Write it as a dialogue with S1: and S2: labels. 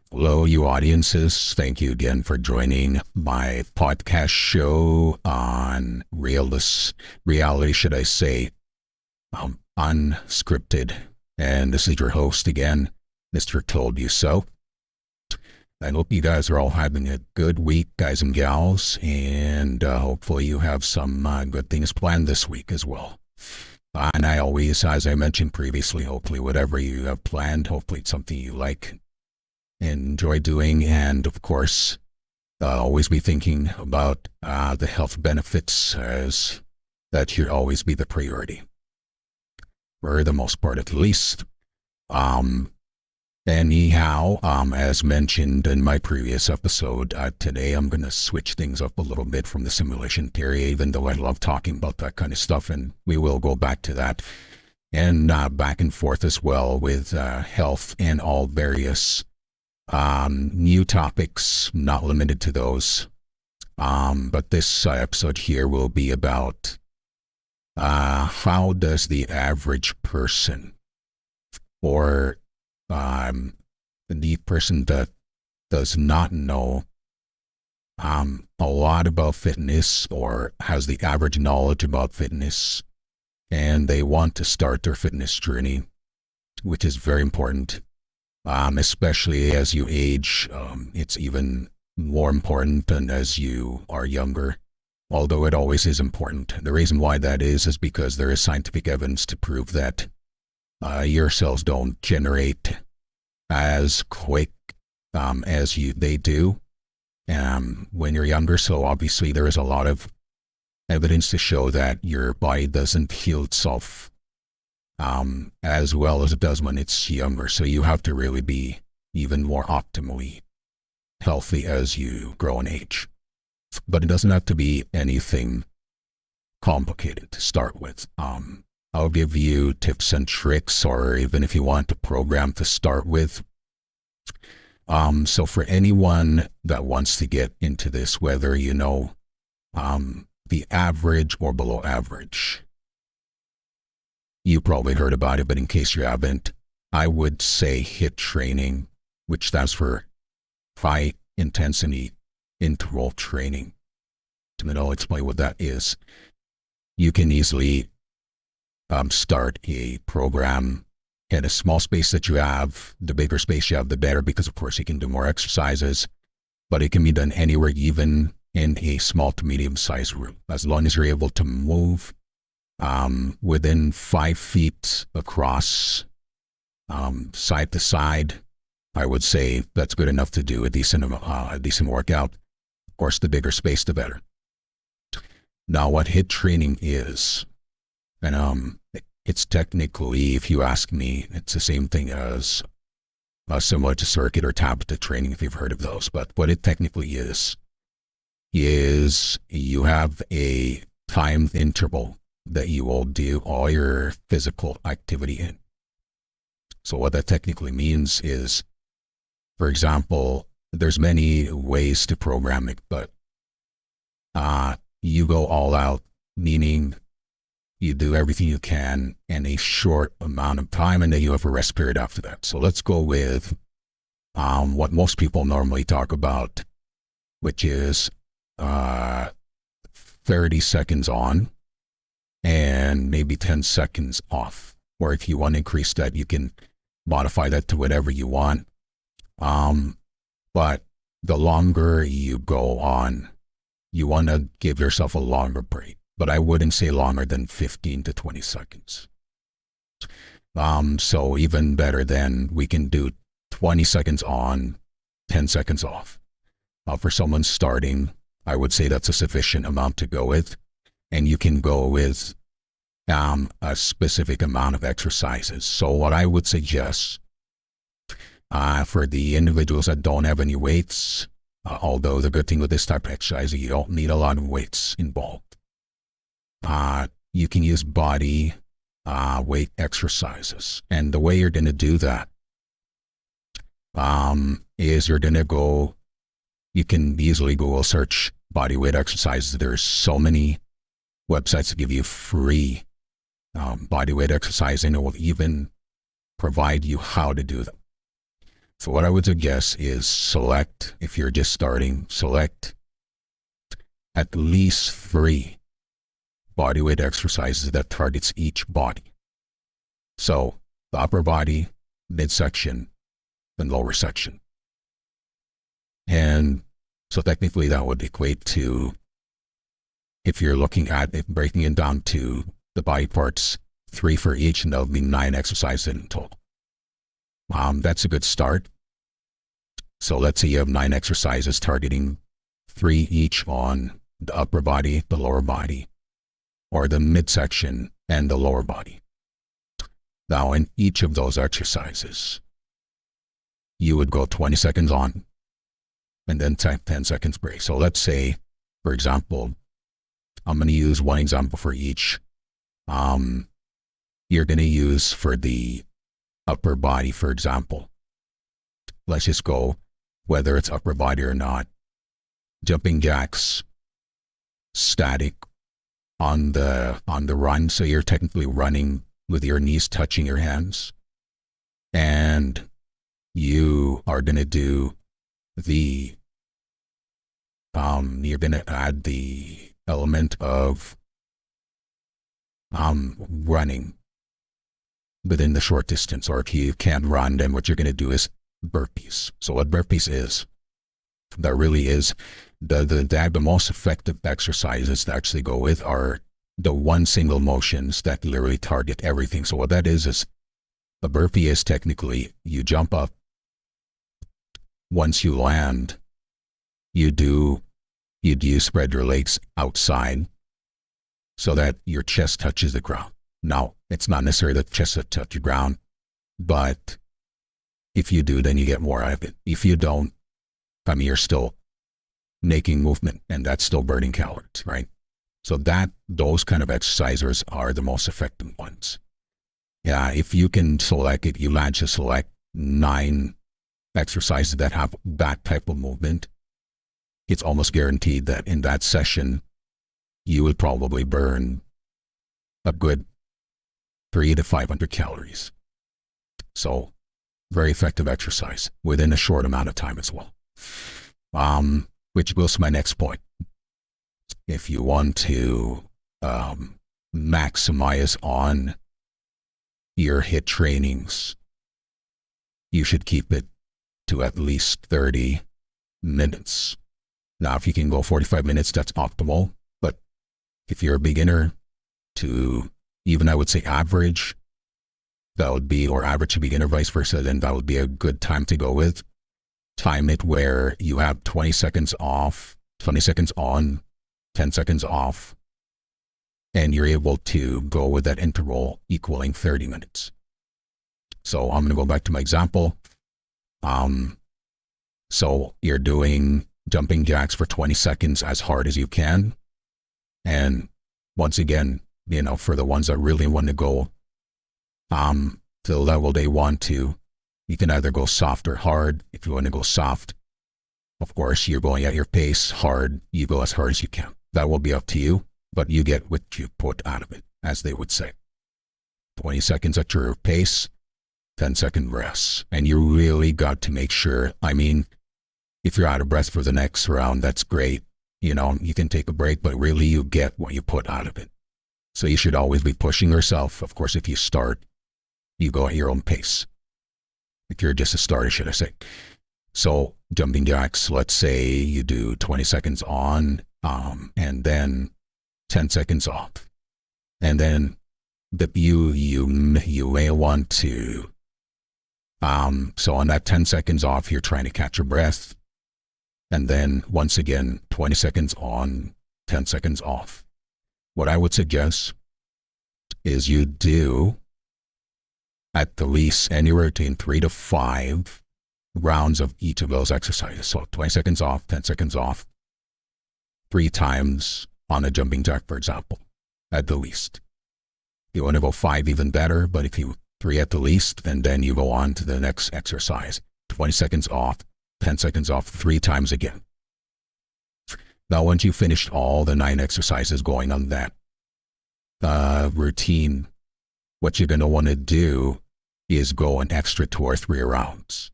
S1: Hello, you audiences. Thank you again for joining my podcast show on reality, should I say, unscripted. And this is your host again, Mr. Told You So. I hope you guys are all having a good week, guys and gals, and hopefully you have some good things planned this week as well. And I always, as I mentioned previously, hopefully whatever you have planned, hopefully it's something you like, enjoy doing, and of course, always be thinking about the health benefits, as that should always be the priority, for the most part at least. Anyhow, as mentioned in my previous episode, today I'm going to switch things up a little bit from the simulation theory, even though I love talking about that kind of stuff, and we will go back to that, and back and forth as well with health and all various new topics, not limited to those. But this episode here will be about how does the average person, or the person that does not know a lot about fitness, or has the average knowledge about fitness, and they want to start their fitness journey, which is very important. Especially as you age, it's even more important than as you are younger, although it always is important. The reason why that is because there is scientific evidence to prove that your cells don't generate as quick as they do when you're younger. So obviously there is a lot of evidence to show that your body doesn't heal itself as well as it does when it's younger. So you have to really be even more optimally healthy as you grow in age. But it doesn't have to be anything complicated to start with. I'll give you tips and tricks, or even if you want a program to start with. So for anyone that wants to get into this, whether you know the average or below average, you probably heard about it, but in case you haven't, I would say HIIT training, which stands for high intensity interval training. And I'll explain what that is. You can easily start a program in a small space that you have. The bigger space you have, the better, because of course you can do more exercises, but it can be done anywhere, even in a small to medium sized room, as long as you're able to move within 5 feet across, side to side. I would say that's good enough to do a decent workout. Of course, the bigger space, the better. Now, what HIIT training is, and it's technically, if you ask me, it's the same thing as similar to circuit or tablet training, if you've heard of those. But what it technically is you have a timed interval that you will do all your physical activity in. So what that technically means is, for example, there's many ways to program it, but you go all out, meaning you do everything you can in a short amount of time, and then you have a rest period after that. So let's go with what most people normally talk about, which is 30 seconds on and maybe 10 seconds off. Or if you want to increase that, you can modify that to whatever you want. But the longer you go on, you want to give yourself a longer break. But I wouldn't say longer than 15 to 20 seconds. So even better, then we can do 20 seconds on, 10 seconds off. For someone starting, I would say that's a sufficient amount to go with. And you can go with a specific amount of exercises. So what I would suggest for the individuals that don't have any weights, although the good thing with this type of exercise is you don't need a lot of weights involved. You can use body weight exercises. And the way you're going to do that is you're going to go, you can easily Google search body weight exercises. There's so many websites that give you free body weight exercise, and it will even provide you how to do them. So what I would suggest is select, if you're just starting, select at least 3 bodyweight exercises that targets each body. So the upper body, midsection, and lower section. And so technically that would equate to, if you're looking at it, breaking it down to the body parts, 3 for each, and that'll be 9 exercises in total. That's a good start. So let's say you have 9 exercises targeting 3 each on the upper body, the lower body, or the midsection and the lower body. Now, in each of those exercises, you would go 20 seconds on and then 10 seconds break. So let's say, for example, I'm going to use one example for each. You're going to use for the upper body, for example. Let's just go, whether it's upper body or not, jumping jacks, static on the run. So you're technically running with your knees touching your hands. And you are going to do you're going to add the element of running within the short distance. Or if you can't run, then what you're going to do is burpees. So what burpees is, that really is the most effective exercises to actually go with are the one single motions that literally target everything. So what that is a burpee is technically you jump up. Once you land, you spread your legs outside so that your chest touches the ground. Now, it's not necessary that the chest touch the ground, but if you do, then you get more out of it. If you don't, you're still making movement, and that's still burning calories, right? So those kind of exercises are the most effective ones. Yeah, if you can select it, you manage to select 9 exercises that have that type of movement, it's almost guaranteed that in that session, you would probably burn a good 300 to 500 calories. So very effective exercise within a short amount of time as well. Which goes to my next point. If you want to maximize on your HIIT trainings, you should keep it to at least 30 minutes. Now, if you can go 45 minutes, that's optimal. But if you're a beginner to even, I would say, average, that would be, or average to beginner, vice versa, then that would be a good time to go with. Time it where you have 20 seconds off, 20 seconds on, 10 seconds off, and you're able to go with that interval equaling 30 minutes. So I'm going to go back to my example. So you're doing jumping jacks for 20 seconds as hard as you can. And once again, for the ones that really want to go to the level they want to, you can either go soft or hard. If you want to go soft, of course, you're going at your pace. Hard, you go as hard as you can. That will be up to you, but you get what you put out of it, as they would say. 20 seconds at your pace, 10-second rests. And you really got to make sure, if you're out of breath for the next round, that's great. You can take a break, but really you get what you put out of it. So you should always be pushing yourself. Of course, if you start, you go at your own pace. If you're just a starter, should I say. So jumping jacks, let's say you do 20 seconds on, and then 10 seconds off. And then you may want to, so on that 10 seconds off, you're trying to catch your breath. And then once again, 20 seconds on, 10 seconds off. What I would suggest is you do at the least anywhere between 3 to 5 rounds of each of those exercises. So 20 seconds off, 10 seconds off, 3 times on a jumping jack, for example, at the least. If you want to go 5, even better, but if you 3 at the least, and then you go on to the next exercise. 20 seconds off, 10 seconds off, 3 times again. Now, once you've finished all the 9 exercises going on that routine, what you're going to want to do is go an extra 2 or 3 rounds.